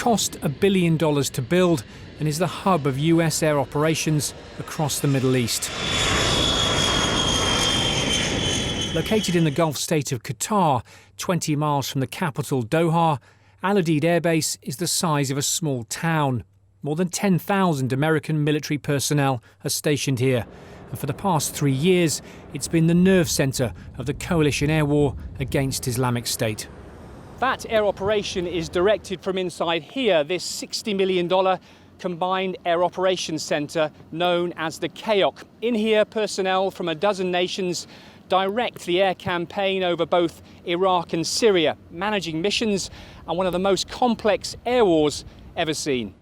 cost $1 billion to build and is the hub of US air operations across the Middle East. Located in the Gulf state of Qatar, 20 miles from the capital Doha, Udeid Air Base is the size of a small town. More than 10,000 American military personnel are stationed here, and for the past 3 years, it's been the nerve centre of the coalition air war against Islamic State. That air operation is directed from inside here, this $60 million Combined Air Operations Centre known as the CAOC. In here, personnel from a dozen nations direct the air campaign over both Iraq and Syria, managing missions and one of the most complex air wars ever seen.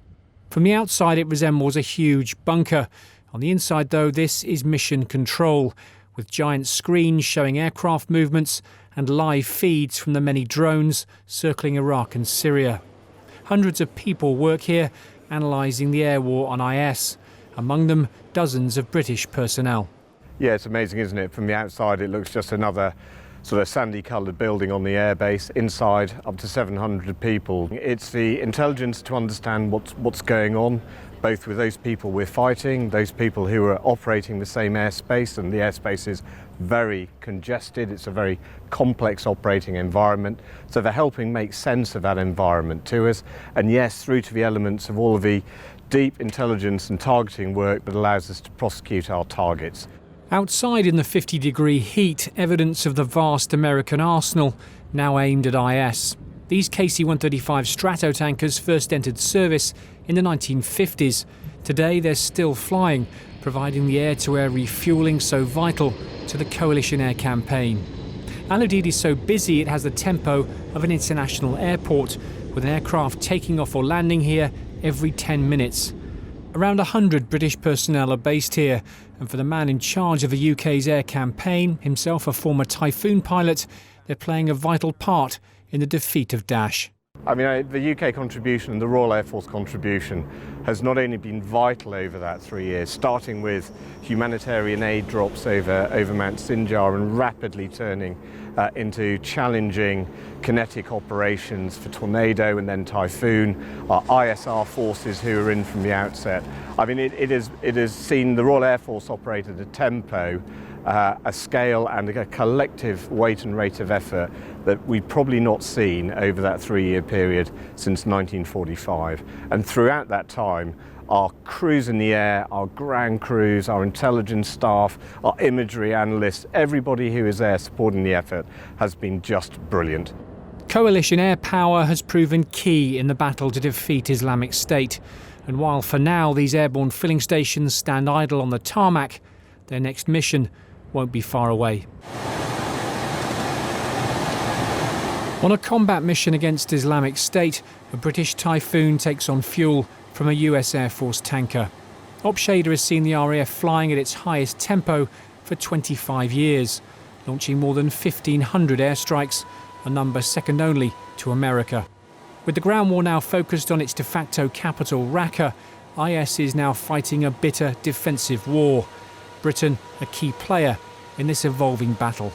From the outside, it resembles a huge bunker. On the inside, though, this is mission control, with giant screens showing aircraft movements and live feeds from the many drones circling Iraq and Syria. Hundreds of people work here, analysing the air war on IS. Among them, dozens of British personnel. Yeah, it's amazing, isn't it? From the outside, it looks just another sort of sandy-coloured building on the airbase. Inside, up to 700 people. It's the intelligence to understand what's going on, both with those people we're fighting, those people who are operating the same airspace, and the airspace is very congested. It's a very complex operating environment. So they're helping make sense of that environment to us. And yes, through to the elements of all of the deep intelligence and targeting work that allows us to prosecute our targets. Outside in the 50-degree heat, evidence of the vast American arsenal now aimed at IS. These KC-135 Stratotankers first entered service in the 1950s. Today they're still flying, providing the air-to-air refueling so vital to the coalition air campaign. Al-Udeid is so busy it has the tempo of an international airport, with an aircraft taking off or landing here every 10 minutes. Around 100 British personnel are based here, and for the man in charge of the UK's air campaign, himself a former Typhoon pilot, they're playing a vital part in the defeat of Daesh. I mean, the UK contribution and the Royal Air Force contribution has not only been vital over that 3 years, starting with humanitarian aid drops over Mount Sinjar and rapidly turning into challenging kinetic operations for Tornado and then Typhoon, our ISR forces who are in from the outset. I mean, it has seen the Royal Air Force operate at a tempo, a scale and a collective weight and rate of effort that we've probably not seen over that 3-year period since 1945. And throughout that time, our crews in the air, our ground crews, our intelligence staff, our imagery analysts, everybody who is there supporting the effort has been just brilliant. Coalition air power has proven key in the battle to defeat Islamic State. And while for now these airborne filling stations stand idle on the tarmac, their next mission won't be far away. On a combat mission against Islamic State, a British Typhoon takes on fuel from a US Air Force tanker. Opshader has seen the RAF flying at its highest tempo for 25 years, launching more than 1,500 airstrikes, a number second only to America. With the ground war now focused on its de facto capital, Raqqa, IS is now fighting a bitter defensive war. Britain, a key player in this evolving battle.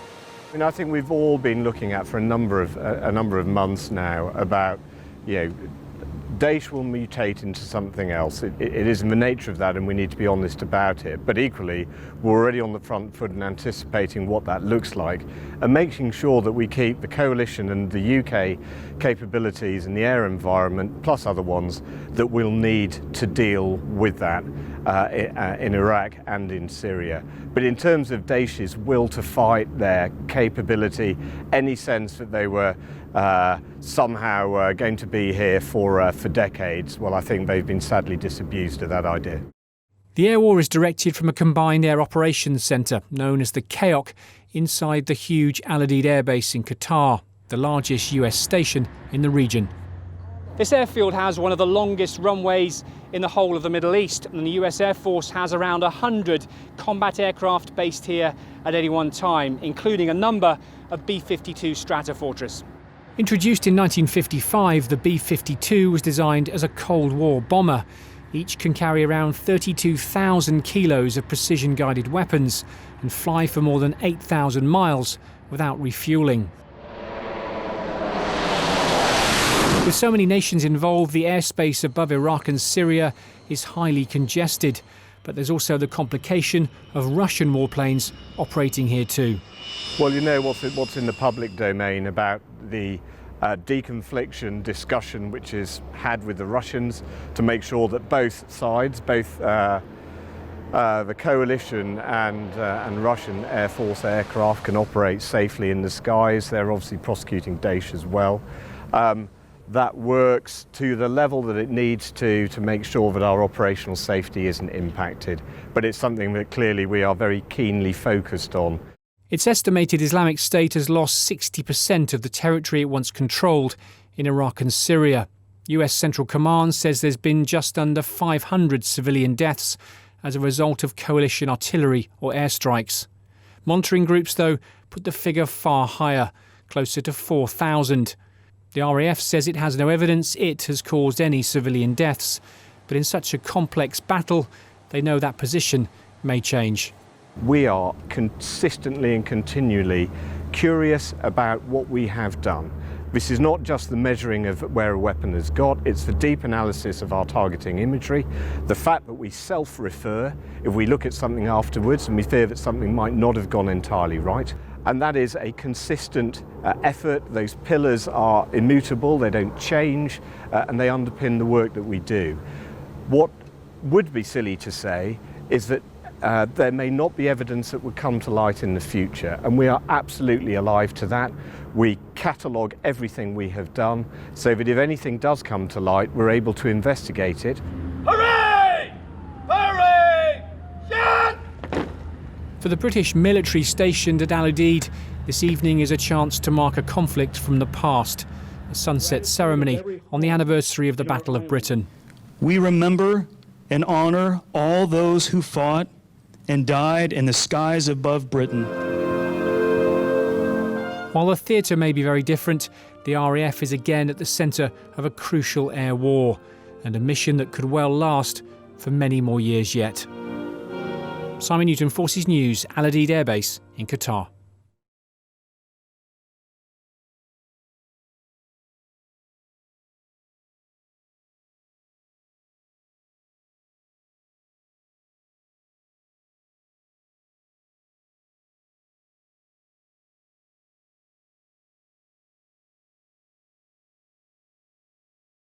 I mean, I think we've all been looking at for a number of months now about, Daesh will mutate into something else. It is in the nature of that, and we need to be honest about it. But equally, we're already on the front foot and anticipating what that looks like, and making sure that we keep the coalition and the UK capabilities in the air environment, plus other ones, that we'll need to deal with that in Iraq and in Syria. But in terms of Daesh's will to fight, their capability, any sense that they were somehow going to be here for decades, well, I think they've been sadly disabused of that idea. The air war is directed from a combined air operations centre known as the CAOC inside the huge Udeid Air Base in Qatar, the largest US station in the region. This airfield has one of the longest runways in the whole of the Middle East, and the US Air Force has around 100 combat aircraft based here at any one time, including a number of B-52 Stratofortress. Introduced in 1955, the B-52 was designed as a Cold War bomber. Each can carry around 32,000 kilos of precision-guided weapons and fly for more than 8,000 miles without refueling. With so many nations involved, the airspace above Iraq and Syria is highly congested. But there's also the complication of Russian warplanes operating here too. Well, you know what's in the public domain about the deconfliction discussion which is had with the Russians to make sure that both sides, both the coalition and Russian Air Force aircraft can operate safely in the skies. They're obviously prosecuting Daesh as well. That works to the level that it needs to make sure that our operational safety isn't impacted. But it's something that clearly we are very keenly focused on. It's estimated Islamic State has lost 60% of the territory it once controlled in Iraq and Syria. US Central Command says there's been just under 500 civilian deaths as a result of coalition artillery or airstrikes. Monitoring groups, though, put the figure far higher, closer to 4,000. The RAF says it has no evidence it has caused any civilian deaths, but in such a complex battle, they know that position may change. We are consistently and continually curious about what we have done. This is not just the measuring of where a weapon has got, it's the deep analysis of our targeting imagery, the fact that we self-refer if we look at something afterwards and we fear that something might not have gone entirely right. And that is a consistent effort. Those pillars are immutable, they don't change, and they underpin the work that we do. What would be silly to say is that there may not be evidence that would come to light in the future, and we are absolutely alive to that. We catalogue everything we have done so that if anything does come to light, we're able to investigate it. Hooray! Hooray! Shot! For the British military stationed at Al Udeid, this evening is a chance to mark a conflict from the past, a sunset ceremony on the anniversary of the Battle of Britain. We remember and honor all those who fought and died in the skies above Britain. While the theatre may be very different, the RAF is again at the centre of a crucial air war and a mission that could well last for many more years yet. Simon Newton, Forces News, Al Udeid Air Base in Qatar.